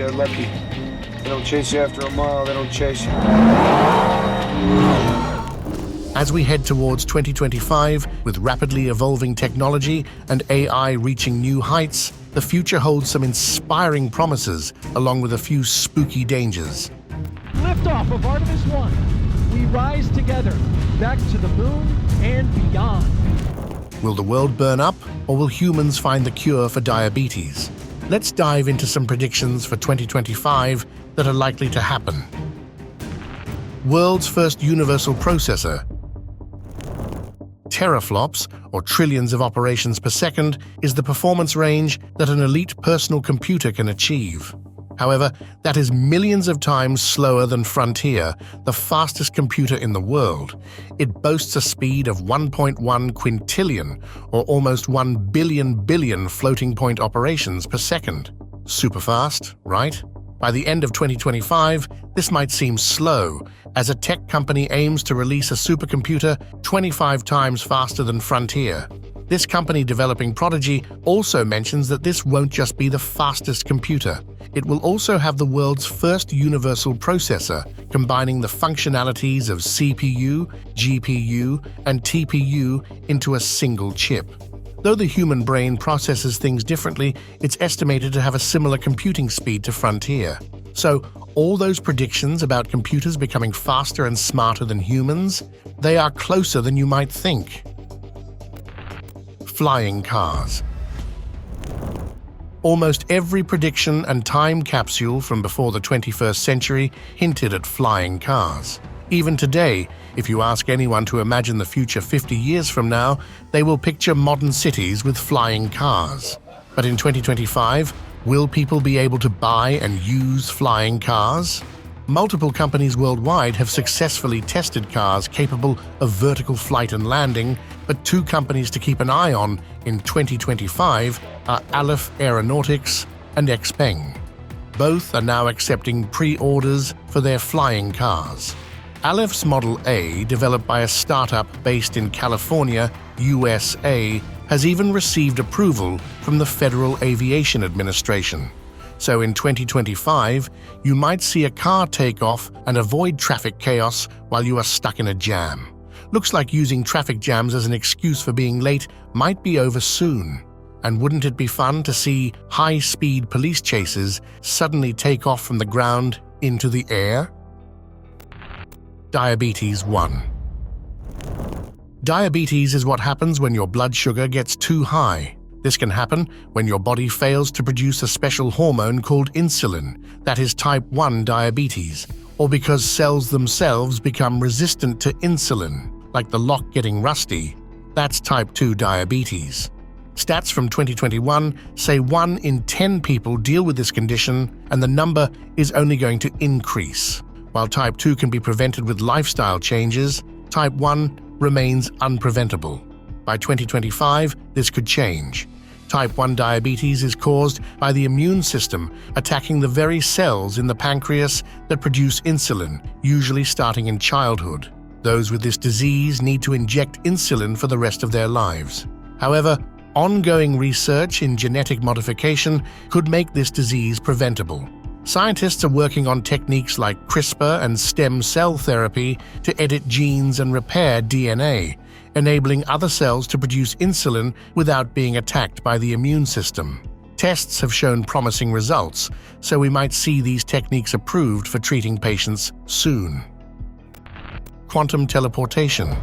get lucky. They don't chase you after a mile, they don't chase you. As we head towards 2025, with rapidly evolving technology and AI reaching new heights, the future holds some inspiring promises, along with a few spooky dangers. Liftoff of Artemis 1. We rise together, back to the moon and beyond. Will the world burn up, or will humans find the cure for diabetes? Let's dive into some predictions for 2025 that are likely to happen. World's first universal processor. Teraflops, or trillions of operations per second, is the performance range that an elite personal computer can achieve. However, that is millions of times slower than Frontier, the fastest computer in the world. It boasts a speed of 1.1 quintillion, or almost 1 billion floating point operations per second. Super fast, right? By the end of 2025, this might seem slow, as a tech company aims to release a supercomputer 25 times faster than Frontier. This company developing Prodigy also mentions that this won't just be the fastest computer. It will also have the world's first universal processor, combining the functionalities of CPU, GPU, and TPU into a single chip. Though the human brain processes things differently, it's estimated to have a similar computing speed to Frontier. So, all those predictions about computers becoming faster and smarter than humans, they are closer than you might think. Flying cars. Almost every prediction and time capsule from before the 21st century hinted at flying cars. Even today, if you ask anyone to imagine the future 50 years from now, they will picture modern cities with flying cars. But in 2025, will people be able to buy and use flying cars? Multiple companies worldwide have successfully tested cars capable of vertical flight and landing, but two companies to keep an eye on in 2025 are Aleph Aeronautics and Xpeng. Both are now accepting pre-orders for their flying cars. Aleph's Model A, developed by a startup based in California, USA, has even received approval from the Federal Aviation Administration. So in 2025, you might see a car take off and avoid traffic chaos while you are stuck in a jam. Looks like using traffic jams as an excuse for being late might be over soon. And wouldn't it be fun to see high-speed police chases suddenly take off from the ground into the air? Diabetes 1. Diabetes is what happens when your blood sugar gets too high. This can happen when your body fails to produce a special hormone called insulin, that is type 1 diabetes, or because cells themselves become resistant to insulin, like the lock getting rusty. That's type 2 diabetes. Stats from 2021 say 1 in 10 people deal with this condition, and the number is only going to increase. While type 2 can be prevented with lifestyle changes, type 1 remains unpreventable. By 2025, this could change. Type 1 diabetes is caused by the immune system attacking the very cells in the pancreas that produce insulin, usually starting in childhood. Those with this disease need to inject insulin for the rest of their lives. However, ongoing research in genetic modification could make this disease preventable. Scientists are working on techniques like CRISPR and stem cell therapy to edit genes and repair DNA, enabling other cells to produce insulin without being attacked by the immune system. Tests have shown promising results, so we might see these techniques approved for treating patients soon. Quantum teleportation.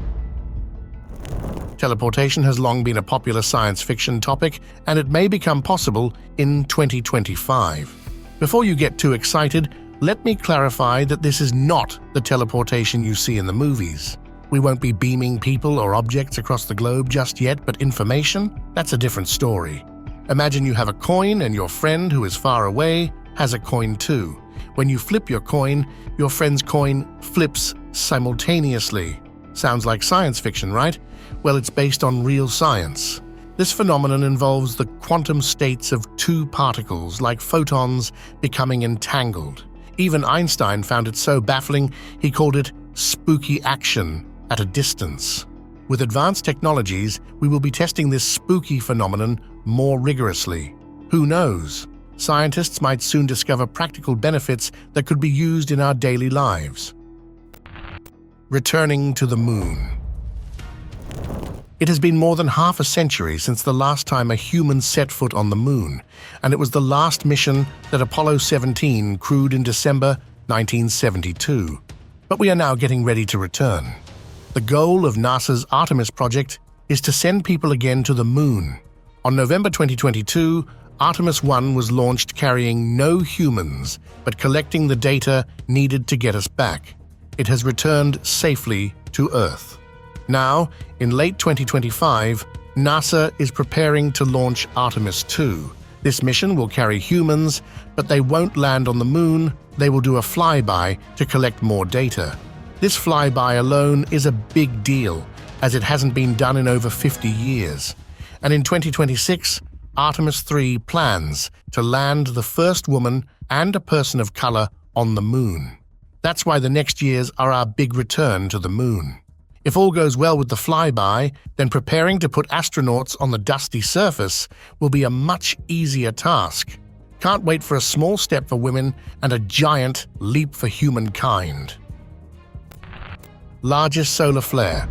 Teleportation has long been a popular science fiction topic, and it may become possible in 2025. Before you get too excited, let me clarify that this is not the teleportation you see in the movies. We won't be beaming people or objects across the globe just yet, but information? That's a different story. Imagine you have a coin and your friend who is far away has a coin too. When you flip your coin, your friend's coin flips simultaneously. Sounds like science fiction, right? Well, it's based on real science. This phenomenon involves the quantum states of two particles, like photons, becoming entangled. Even Einstein found it so baffling, he called it spooky action at a distance. With advanced technologies, we will be testing this spooky phenomenon more rigorously. Who knows? Scientists might soon discover practical benefits that could be used in our daily lives. Returning to the Moon. It has been more than half a century since the last time a human set foot on the Moon, and it was the last mission that Apollo 17 crewed in December 1972. But we are now getting ready to return. The goal of NASA's Artemis project is to send people again to the Moon. On November 2022, Artemis 1 was launched carrying no humans, but collecting the data needed to get us back. It has returned safely to Earth. Now, in late 2025, NASA is preparing to launch Artemis 2. This mission will carry humans, but they won't land on the Moon. They will do a flyby to collect more data. This flyby alone is a big deal, as it hasn't been done in over 50 years. And in 2026, Artemis 3 plans to land the first woman and a person of color on the Moon. That's why the next years are our big return to the Moon. If all goes well with the flyby, then preparing to put astronauts on the dusty surface will be a much easier task. Can't wait for a small step for women and a giant leap for humankind. Largest solar flare.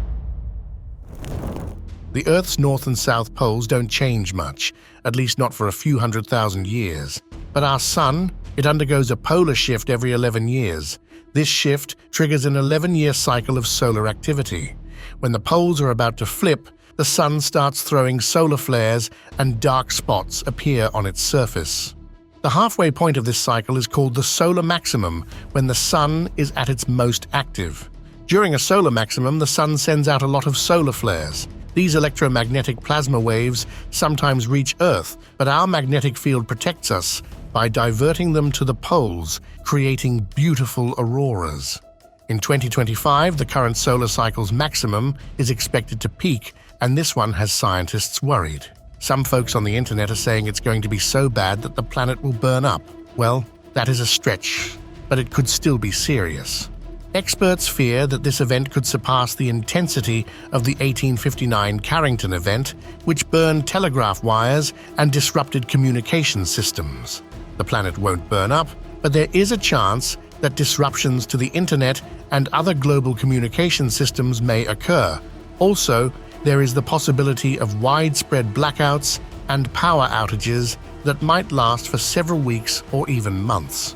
The Earth's north and south poles don't change much, at least not for a few 100,000 years. But our Sun, it undergoes a polar shift every 11 years. This shift triggers an 11-year cycle of solar activity. When the poles are about to flip, the Sun starts throwing solar flares and dark spots appear on its surface. The halfway point of this cycle is called the solar maximum, when the Sun is at its most active. During a solar maximum, the Sun sends out a lot of solar flares. These electromagnetic plasma waves sometimes reach Earth, but our magnetic field protects us by diverting them to the poles, creating beautiful auroras. In 2025, the current solar cycle's maximum is expected to peak, and this one has scientists worried. Some folks on the internet are saying it's going to be so bad that the planet will burn up. Well, that is a stretch, but it could still be serious. Experts fear that this event could surpass the intensity of the 1859 Carrington event, which burned telegraph wires and disrupted communication systems. The planet won't burn up, but there is a chance that disruptions to the internet and other global communication systems may occur. Also, there is the possibility of widespread blackouts and power outages that might last for several weeks or even months.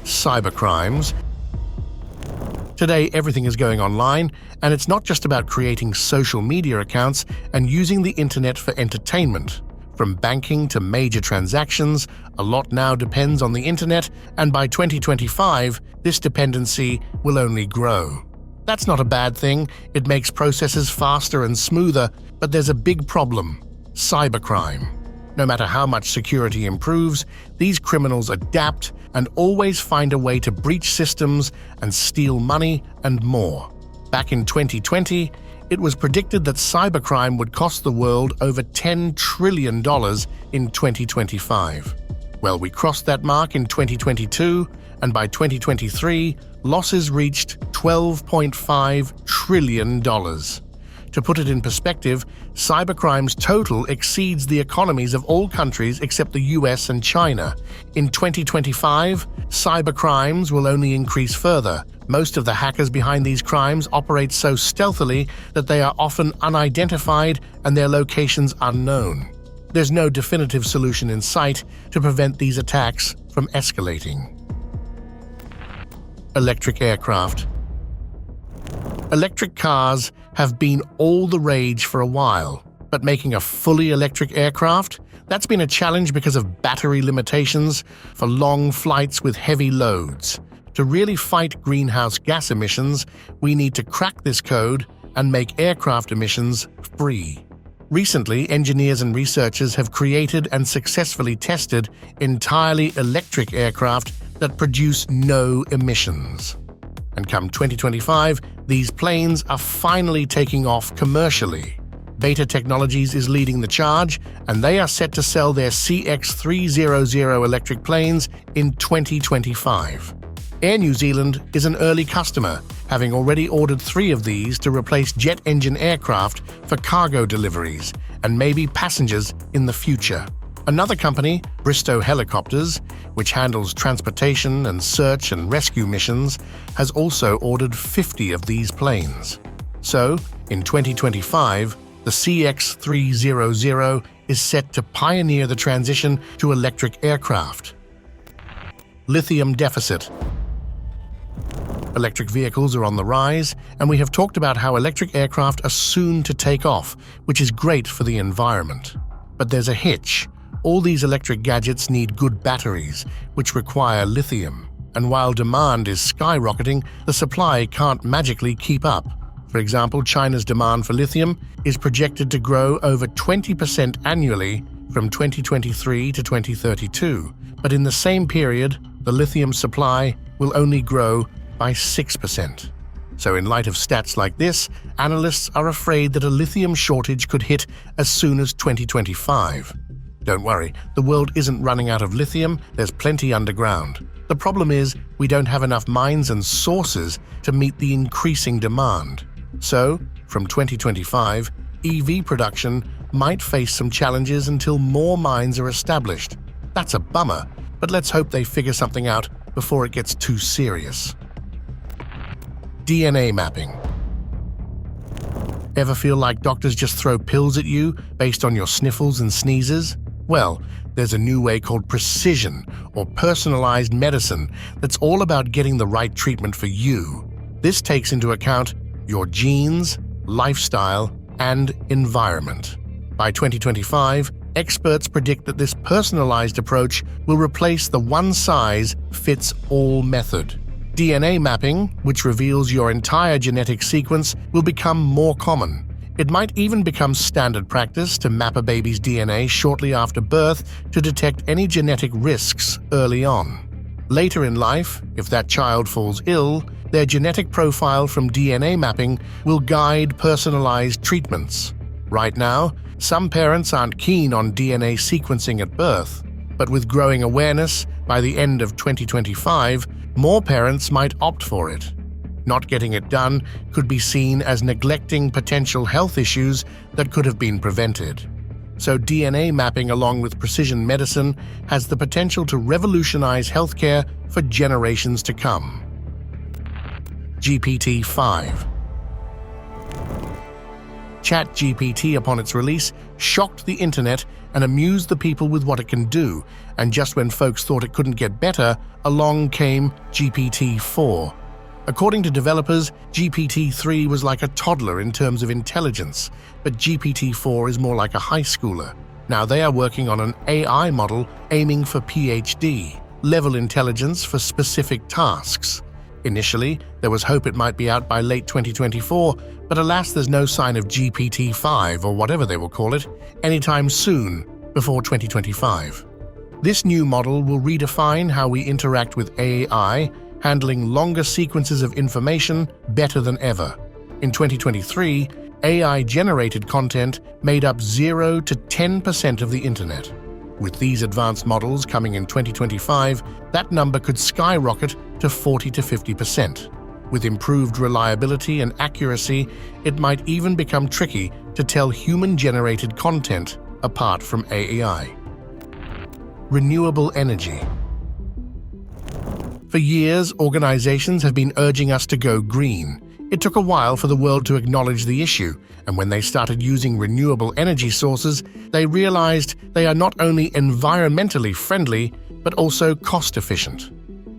Cybercrimes. Today, everything is going online, and it's not just about creating social media accounts and using the internet for entertainment. From banking to major transactions, a lot now depends on the internet, and by 2025, this dependency will only grow. That's not a bad thing. It makes processes faster and smoother, but there's a big problem: cybercrime. No matter how much security improves, these criminals adapt and always find a way to breach systems and steal money and more. Back in 2020, it was predicted that cybercrime would cost the world over $10 trillion in 2025. Well, we crossed that mark in 2022, and by 2023, losses reached $12.5 trillion. To put it in perspective, cybercrime's total exceeds the economies of all countries except the US and China. In 2025, cybercrimes will only increase further. Most of the hackers behind these crimes operate so stealthily that they are often unidentified and their locations unknown. There's no definitive solution in sight to prevent these attacks from escalating. Electric aircraft. Electric cars have been all the rage for a while, but making a fully electric aircraft, that's been a challenge because of battery limitations for long flights with heavy loads. To really fight greenhouse gas emissions, we need to crack this code and make aircraft emissions free. Recently, engineers and researchers have created and successfully tested entirely electric aircraft that produce no emissions. And come 2025, these planes are finally taking off commercially. Beta Technologies is leading the charge, and they are set to sell their CX300 electric planes in 2025. Air New Zealand is an early customer, having already ordered 3 of these to replace jet engine aircraft for cargo deliveries and maybe passengers in the future. Another company, Bristow Helicopters, which handles transportation and search and rescue missions, has also ordered 50 of these planes. So, in 2025, the CX-300 is set to pioneer the transition to electric aircraft. Lithium Deficit. Electric vehicles are on the rise, and we have talked about how electric aircraft are soon to take off, which is great for the environment. But there's a hitch. All these electric gadgets need good batteries, which require lithium. And while demand is skyrocketing, the supply can't magically keep up. For example, China's demand for lithium is projected to grow over 20% annually from 2023 to 2032. But in the same period, the lithium supply will only grow by 6%. So in light of stats like this, analysts are afraid that a lithium shortage could hit as soon as 2025. Don't worry, the world isn't running out of lithium, there's plenty underground. The problem is we don't have enough mines and sources to meet the increasing demand. So, from 2025, EV production might face some challenges until more mines are established. That's a bummer, but let's hope they figure something out before it gets too serious. DNA mapping. Ever feel like doctors just throw pills at you based on your sniffles and sneezes? Well, there's a new way called precision or personalized medicine that's all about getting the right treatment for you. This takes into account your genes, lifestyle, and environment. By 2025, experts predict that this personalized approach will replace the one-size-fits-all method. DNA mapping, which reveals your entire genetic sequence, will become more common. It might even become standard practice to map a baby's DNA shortly after birth to detect any genetic risks early on. Later in life, if that child falls ill, their genetic profile from DNA mapping will guide personalized treatments. Right now, some parents aren't keen on DNA sequencing at birth, but with growing awareness, by the end of 2025, more parents might opt for it. Not getting it done could be seen as neglecting potential health issues that could have been prevented. So DNA mapping along with precision medicine has the potential to revolutionize healthcare for generations to come. GPT-5. ChatGPT, upon its release, shocked the internet and amused the people with what it can do, and just when folks thought it couldn't get better, along came GPT-4. According to developers, GPT-3 was like a toddler in terms of intelligence, but GPT-4 is more like a high schooler. Now they are working on an AI model aiming for PhD-level intelligence for specific tasks. Initially, there was hope it might be out by late 2024, but alas, there's no sign of GPT-5, or whatever they will call it, anytime soon before 2025. This new model will redefine how we interact with AI, handling longer sequences of information better than ever. In 2023, AI-generated content made up 0 to 10% of the internet. With these advanced models coming in 2025, that number could skyrocket to 40 to 50%. With improved reliability and accuracy, it might even become tricky to tell human-generated content apart from AI. Renewable energy. For years, organizations have been urging us to go green. It took a while for the world to acknowledge the issue, and when they started using renewable energy sources, they realized they are not only environmentally friendly, but also cost-efficient.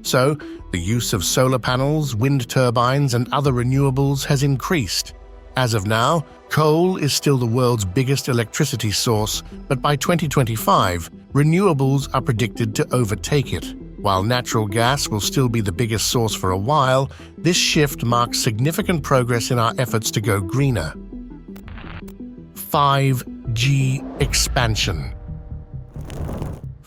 So, the use of solar panels, wind turbines, and other renewables has increased. As of now, coal is still the world's biggest electricity source, but by 2025, renewables are predicted to overtake it. While natural gas will still be the biggest source for a while, this shift marks significant progress in our efforts to go greener. 5G expansion.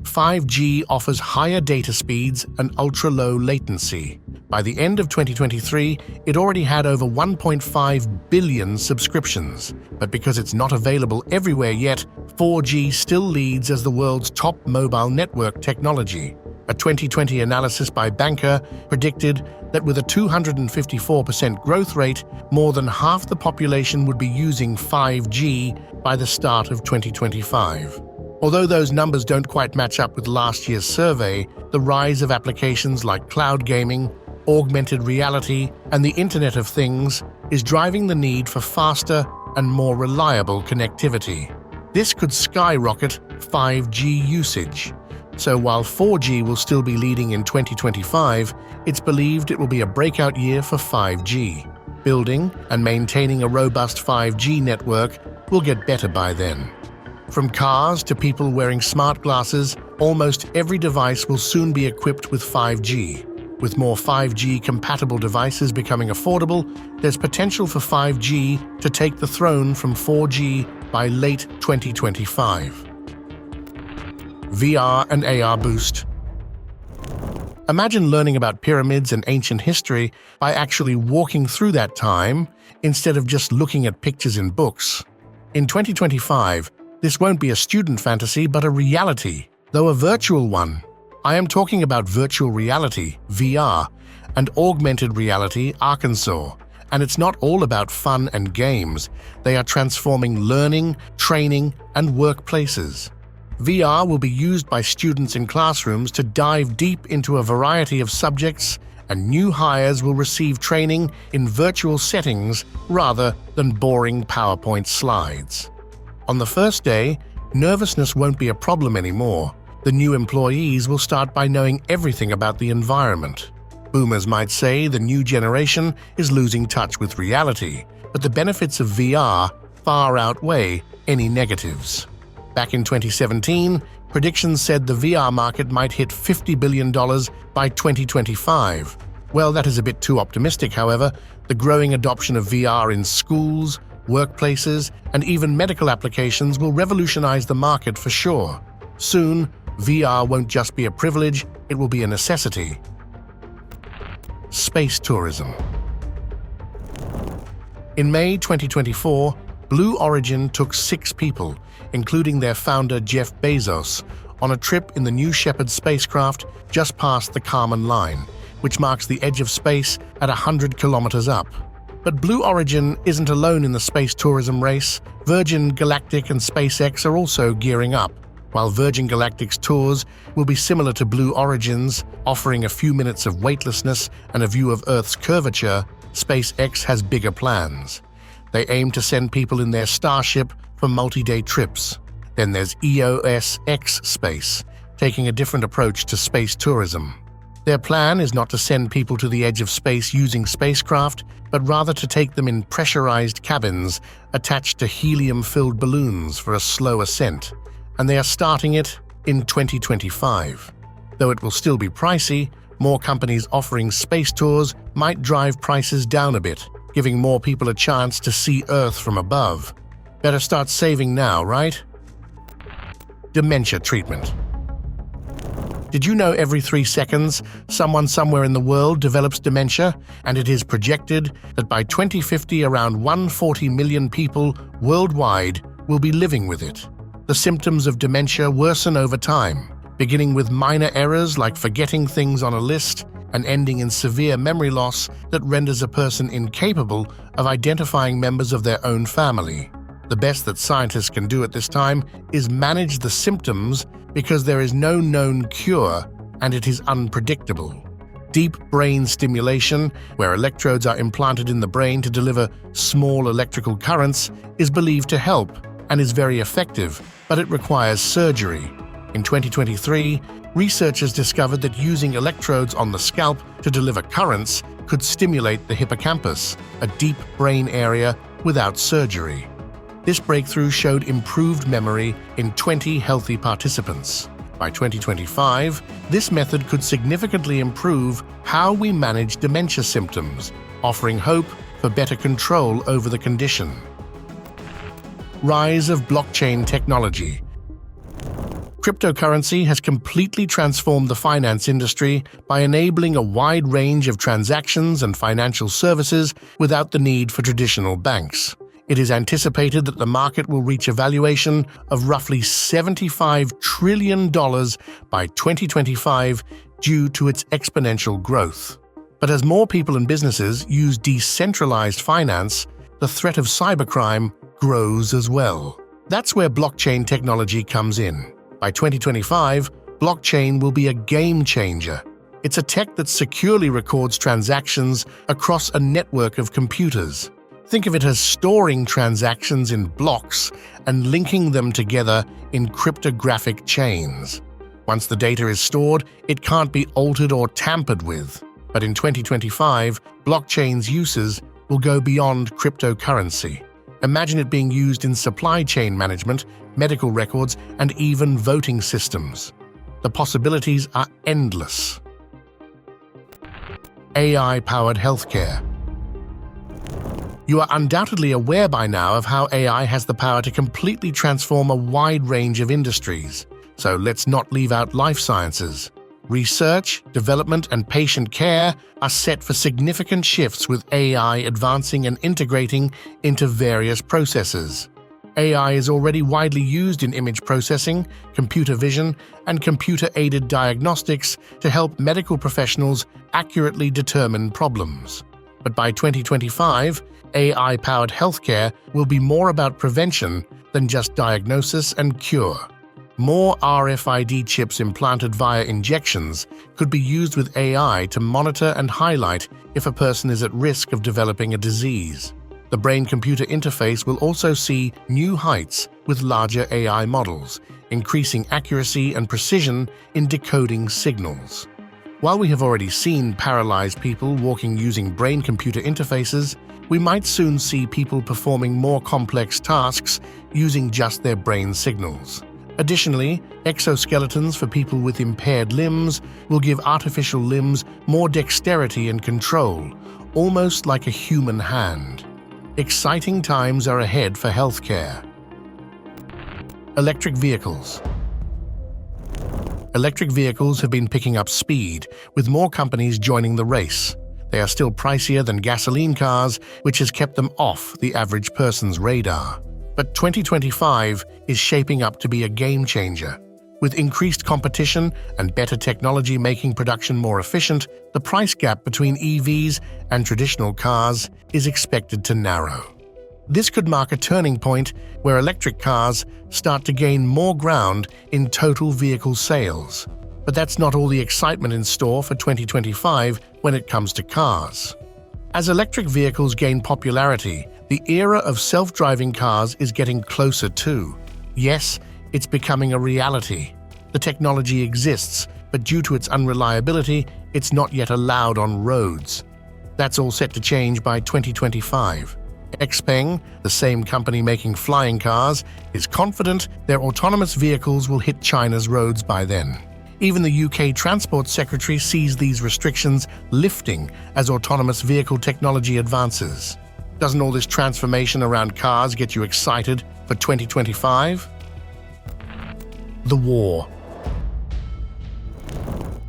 5G offers higher data speeds and ultra-low latency. By the end of 2023, it already had over 1.5 billion subscriptions. But because it's not available everywhere yet, 4G still leads as the world's top mobile network technology. A 2020 analysis by Banker predicted that with a 254% growth rate, more than half the population would be using 5G by the start of 2025. Although those numbers don't quite match up with last year's survey, the rise of applications like cloud gaming, augmented reality, and the Internet of Things is driving the need for faster and more reliable connectivity. This could skyrocket 5G usage. So while 4G will still be leading in 2025, it's believed it will be a breakout year for 5G. Building and maintaining a robust 5G network will get better by then. From cars to people wearing smart glasses, almost every device will soon be equipped with 5G. With more 5G-compatible devices becoming affordable, there's potential for 5G to take the throne from 4G by late 2025. VR and AR boost. Imagine learning about pyramids and ancient history by actually walking through that time instead of just looking at pictures in books. In 2025, this won't be a student fantasy but a reality, though a virtual one. I am talking about virtual reality, VR, and augmented reality, Arkansas. And it's not all about fun and games. They are transforming learning, training, and workplaces. VR will be used by students in classrooms to dive deep into a variety of subjects, and new hires will receive training in virtual settings rather than boring PowerPoint slides. On the first day, nervousness won't be a problem anymore. The new employees will start by knowing everything about the environment. Boomers might say the new generation is losing touch with reality, but the benefits of VR far outweigh any negatives. Back in 2017, predictions said the VR market might hit $50 billion by 2025. Well, that is a bit too optimistic, however. The growing adoption of VR in schools, workplaces, and even medical applications will revolutionize the market for sure. Soon, VR won't just be a privilege, it will be a necessity. Space tourism. In May 2024, Blue Origin took 6 people, including their founder Jeff Bezos, on a trip in the New Shepard spacecraft just past the Kármán line, which marks the edge of space at 100 kilometers up. But Blue Origin isn't alone in the space tourism race. Virgin Galactic and SpaceX are also gearing up. While Virgin Galactic's tours will be similar to Blue Origin's, offering a few minutes of weightlessness and a view of Earth's curvature, SpaceX has bigger plans. They aim to send people in their Starship for multi-day trips. Then there's EOS X Space, taking a different approach to space tourism. Their plan is not to send people to the edge of space using spacecraft, but rather to take them in pressurized cabins attached to helium-filled balloons for a slow ascent. And they are starting it in 2025. Though it will still be pricey, more companies offering space tours might drive prices down a bit, giving more people a chance to see Earth from above. Better start saving now, right? Dementia treatment. Did you know every 3 seconds, someone somewhere in the world develops dementia, and it is projected that by 2050 around 140 million people worldwide will be living with it? The symptoms of dementia worsen over time, beginning with minor errors like forgetting things on a list and ending in severe memory loss that renders a person incapable of identifying members of their own family. The best that scientists can do at this time is manage the symptoms because there is no known cure and it is unpredictable. Deep brain stimulation, where electrodes are implanted in the brain to deliver small electrical currents, is believed to help and is very effective, but it requires surgery. In 2023, researchers discovered that using electrodes on the scalp to deliver currents could stimulate the hippocampus, a deep brain area, without surgery. This breakthrough showed improved memory in 20 healthy participants. By 2025, this method could significantly improve how we manage dementia symptoms, offering hope for better control over the condition. Rise of blockchain technology. Cryptocurrency has completely transformed the finance industry by enabling a wide range of transactions and financial services without the need for traditional banks. It is anticipated that the market will reach a valuation of roughly $75 trillion by 2025 due to its exponential growth. But as more people and businesses use decentralized finance, the threat of cybercrime grows as well. That's where blockchain technology comes in. By 2025, blockchain will be a game changer. It's a tech that securely records transactions across a network of computers. Think of it as storing transactions in blocks and linking them together in cryptographic chains. Once the data is stored, it can't be altered or tampered with. But in 2025, blockchain's uses will go beyond cryptocurrency. Imagine it being used in supply chain management, medical records, and even voting systems. The possibilities are endless. AI-powered healthcare. You are undoubtedly aware by now of how AI has the power to completely transform a wide range of industries. So let's not leave out life sciences. Research, development, and patient care are set for significant shifts with AI advancing and integrating into various processes. AI is already widely used in image processing, computer vision, and computer-aided diagnostics to help medical professionals accurately determine problems. But by 2025, AI-powered healthcare will be more about prevention than just diagnosis and cure. More RFID chips implanted via injections could be used with AI to monitor and highlight if a person is at risk of developing a disease. The brain-computer interface will also see new heights with larger AI models, increasing accuracy and precision in decoding signals. While we have already seen paralyzed people walking using brain-computer interfaces, we might soon see people performing more complex tasks using just their brain signals. Additionally, exoskeletons for people with impaired limbs will give artificial limbs more dexterity and control, almost like a human hand. Exciting times are ahead for healthcare. Electric vehicles. Electric vehicles have been picking up speed, with more companies joining the race. They are still pricier than gasoline cars, which has kept them off the average person's radar. But 2025 is shaping up to be a game changer. With increased competition and better technology making production more efficient, the price gap between EVs and traditional cars is expected to narrow. This could mark a turning point where electric cars start to gain more ground in total vehicle sales. But that's not all the excitement in store for 2025 when it comes to cars. As electric vehicles gain popularity, the era of self-driving cars is getting closer too. Yes, it's becoming a reality. The technology exists, but due to its unreliability, it's not yet allowed on roads. That's all set to change by 2025. XPeng, the same company making flying cars, is confident their autonomous vehicles will hit China's roads by then. Even the UK Transport Secretary sees these restrictions lifting as autonomous vehicle technology advances. Doesn't all this transformation around cars get you excited for 2025? The war.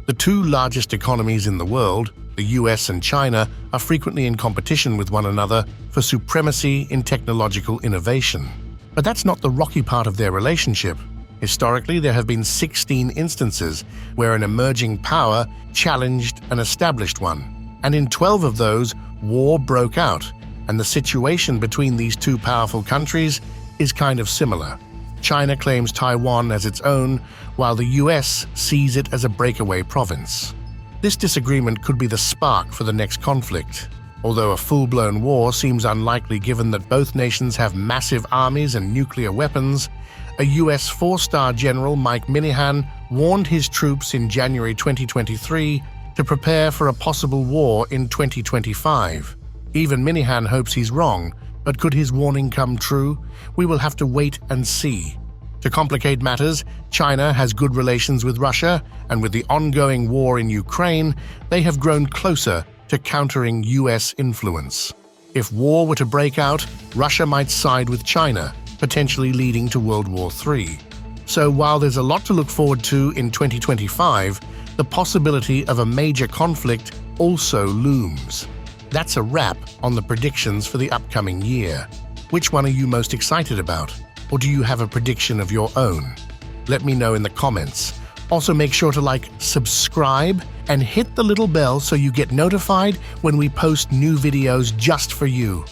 The two largest economies in the world, the US and China, are frequently in competition with one another for supremacy in technological innovation. But that's not the rocky part of their relationship. Historically, there have been 16 instances where an emerging power challenged an established one. And in 12 of those, war broke out, and the situation between these two powerful countries is kind of similar. China claims Taiwan as its own, while the US sees it as a breakaway province. This disagreement could be the spark for the next conflict. Although a full-blown war seems unlikely given that both nations have massive armies and nuclear weapons, a US four-star general, Mike Minihan, warned his troops in January 2023 to prepare for a possible war in 2025. Even Minihan hopes he's wrong, but could his warning come true? We will have to wait and see. To complicate matters, China has good relations with Russia, and with the ongoing war in Ukraine, they have grown closer to countering US influence. If war were to break out, Russia might side with China, potentially leading to World War III. So while there's a lot to look forward to in 2025, the possibility of a major conflict also looms. That's a wrap on the predictions for the upcoming year. Which one are you most excited about? Or do you have a prediction of your own? Let me know in the comments. Also make sure to like, subscribe, and hit the little bell so you get notified when we post new videos just for you.